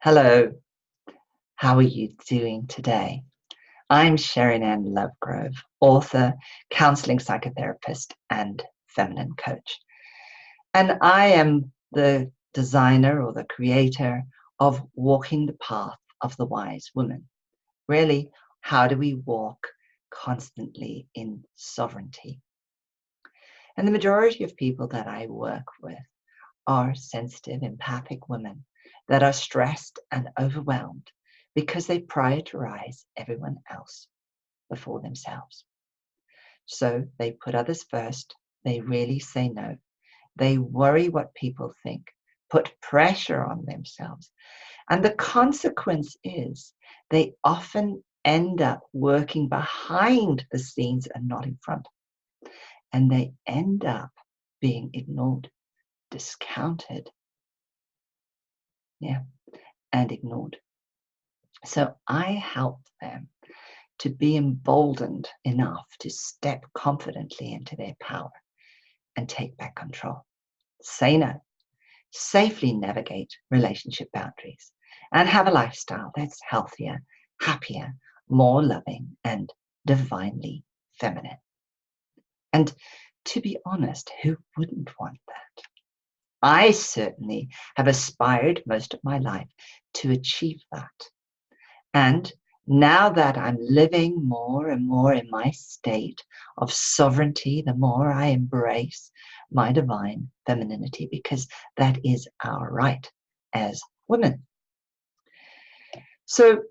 Hello, how are you doing today? I'm Sharon Ann Lovegrove, author, counseling psychotherapist, and feminine coach. And I am the designer or the creator of Walking the Path of the Wise Woman. Really, how do we walk constantly in sovereignty? And the majority of people that I work with are sensitive, empathic women that are stressed and overwhelmed because they prioritize everyone else before themselves. So they put others first, they really say no, they worry what people think, put pressure on themselves. And the consequence is they often end up working behind the scenes and not in front. And they end up being ignored, discounted, and ignored. So I help them to be emboldened enough to step confidently into their power and take back control. Say no, safely navigate relationship boundaries, and have a lifestyle that's healthier, happier, more loving, and divinely feminine. And to be honest, who wouldn't want that? I certainly have aspired most of my life to achieve that. And now that I'm living more and more in my state of sovereignty, the more I embrace my divine femininity, because that is our right as women. So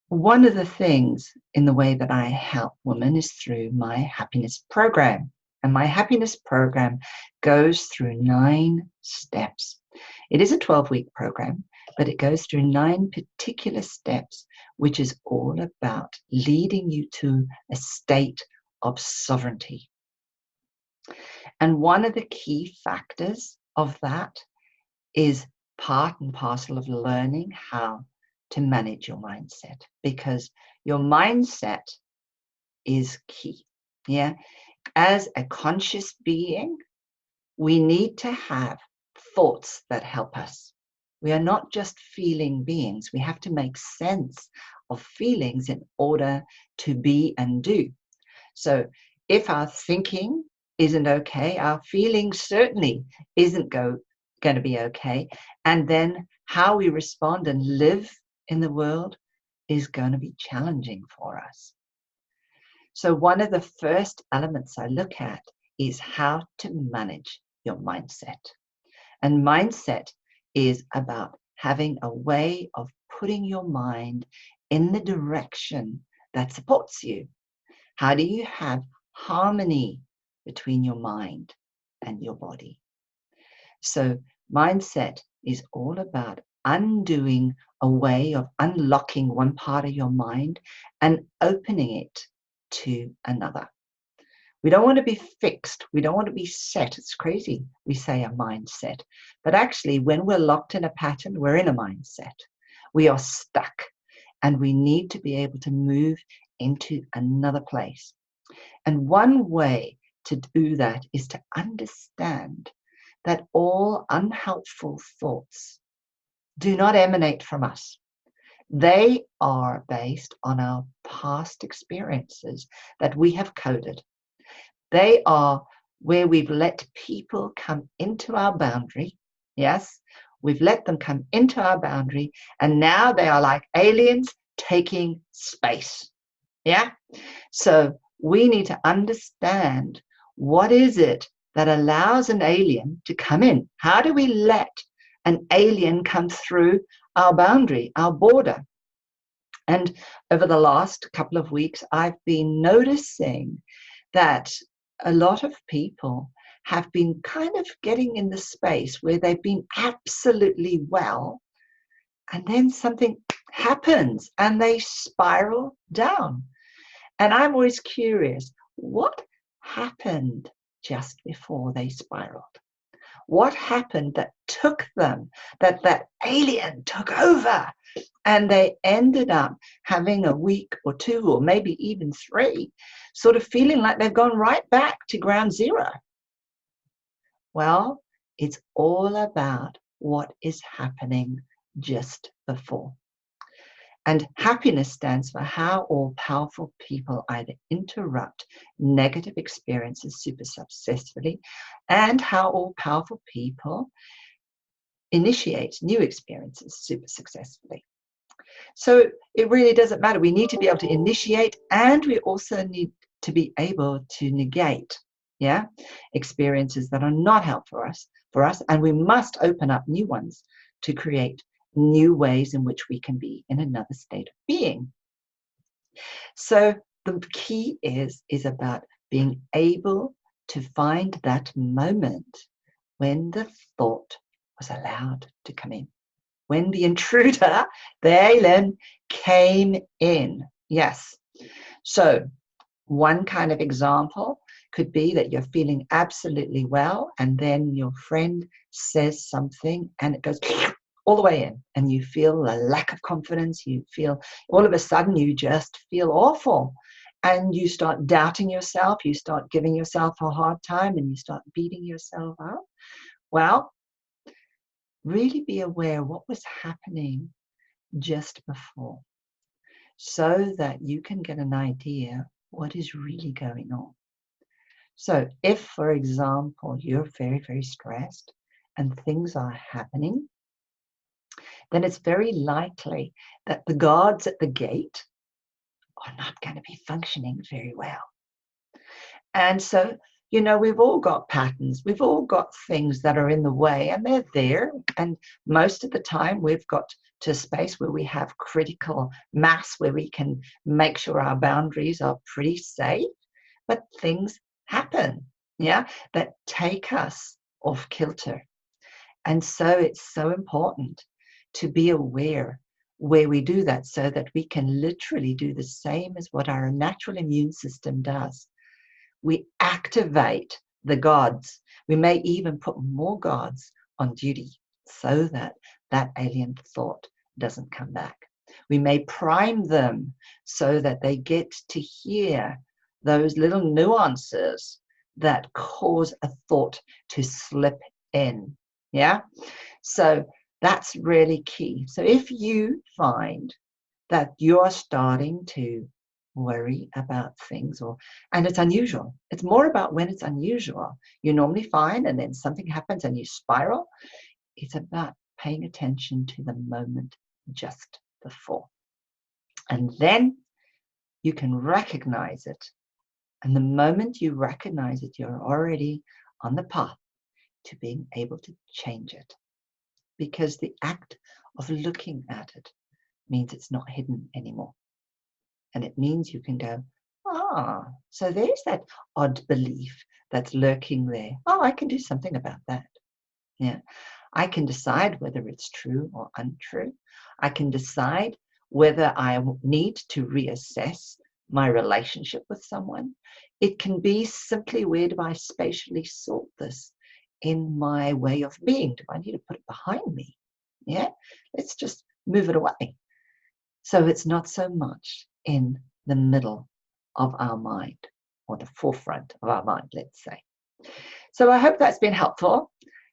one of the things in the way that I help women is through my happiness program. And my happiness program goes through 9 steps. It is a 12-week program, but it goes through 9 particular steps, which is all about leading you to a state of sovereignty. And one of the key factors of that is part and parcel of learning how to manage your mindset, because your mindset is key. Yeah. As a conscious being, we need to have thoughts that help us. We are not just feeling beings. We have to make sense of feelings in order to be and do. So if our thinking isn't okay, our feeling certainly isn't going to be okay. And then how we respond and live in the world is going to be challenging for us. So one of the first elements I look at is how to manage your mindset. And mindset is about having a way of putting your mind in the direction that supports you. How do you have harmony between your mind and your body? So mindset is all about undoing a way of unlocking one part of your mind and opening it to another. We don't want to be fixed. We don't want to be set. It's crazy. We say a mindset. But actually, when we're locked in a pattern, we're in a mindset. We are stuck. And we need to be able to move into another place. And one way to do that is to understand that all unhelpful thoughts do not emanate from us. They are based on our past experiences that we have coded. They are where we've let people come into our boundary. Yes, we've let them come into our boundary, and now they are like aliens taking space. Yeah? So we need to understand, what is it that allows an alien to come in? How do we let an alien come through our boundary, our border? And over the last couple of weeks, I've been noticing that a lot of people have been kind of getting in the space where they've been absolutely well, and then something happens and they spiral down. And I'm always curious, what happened just before they spiraled? What happened that took them, that alien took over, and they ended up having a week or 2 or maybe even 3, sort of feeling like they've gone right back to ground zero? Well, it's all about what is happening just before. And happiness stands for how all powerful people either interrupt negative experiences super successfully, and how all powerful people initiate new experiences super successfully. So it really doesn't matter. We need to be able to initiate, and we also need to be able to negate, experiences that are not helpful for us, and we must open up new ones to create new ways in which we can be in another state of being. So the key is about being able to find that moment when the thought was allowed to come in. When the intruder, the alien, came in. Yes. So one kind of example could be that you're feeling absolutely well, and then your friend says something and it goes all the way in, and you feel a lack of confidence. You feel all of a sudden you just feel awful, and you start doubting yourself. You start giving yourself a hard time, and you start beating yourself up. Well, really be aware what was happening just before, so that you can get an idea what is really going on. So if, for example, you're very, very stressed and things are happening, then it's very likely that the guards at the gate are not going to be functioning very well. And so, we've all got patterns. We've all got things that are in the way, and they're there. And most of the time, we've got to a space where we have critical mass, where we can make sure our boundaries are pretty safe. But things happen, that take us off kilter. And so it's so important to be aware where we do that, so that we can literally do the same as what our natural immune system does. We activate the gods. We may even put more gods on duty so that that alien thought doesn't come back. We may prime them so that they get to hear those little nuances that cause a thought to slip in. So that's really key. So if you find that you're starting to worry about things, and it's unusual, it's more about when it's unusual. You're normally fine, and then something happens and you spiral. It's about paying attention to the moment just before. And then you can recognize it. And the moment you recognize it, you're already on the path to being able to change it. Because the act of looking at it means it's not hidden anymore. And it means you can go, so there's that odd belief that's lurking there. I can do something about that. I can decide whether it's true or untrue. I can decide whether I need to reassess my relationship with someone. It can be simply, where do I spatially sort this in my way of being? Do I need to put it behind me? Let's just move it away. So it's not so much in the middle of our mind, or the forefront of our mind, let's say. So I hope that's been helpful.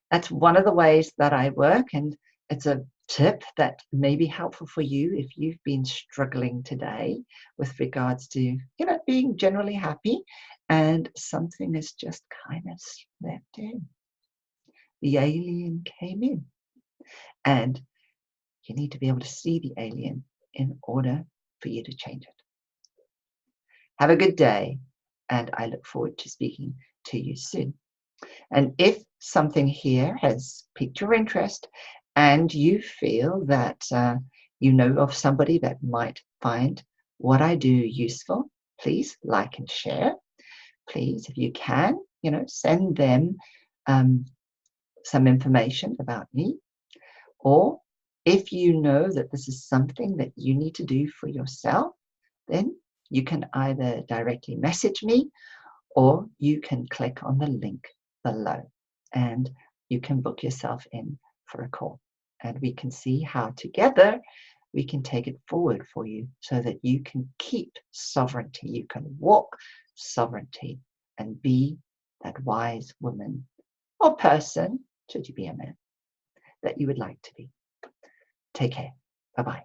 That's one of the ways that I work, and it's a tip that may be helpful for you if you've been struggling today with regards to, being generally happy and something has just kind of slipped in. The alien came in, and you need to be able to see the alien in order for you to change it. Have a good day, and I look forward to speaking to you soon. And if something here has piqued your interest and you feel that you know of somebody that might find what I do useful, please like and share. Please, if you can, send them some information about me. Or if you know that this is something that you need to do for yourself, then you can either directly message me, or you can click on the link below and you can book yourself in for a call. And we can see how together we can take it forward for you, so that you can keep sovereignty. You can walk sovereignty and be that wise woman or person, should you be a man, that you would like to be. Take care. Bye bye.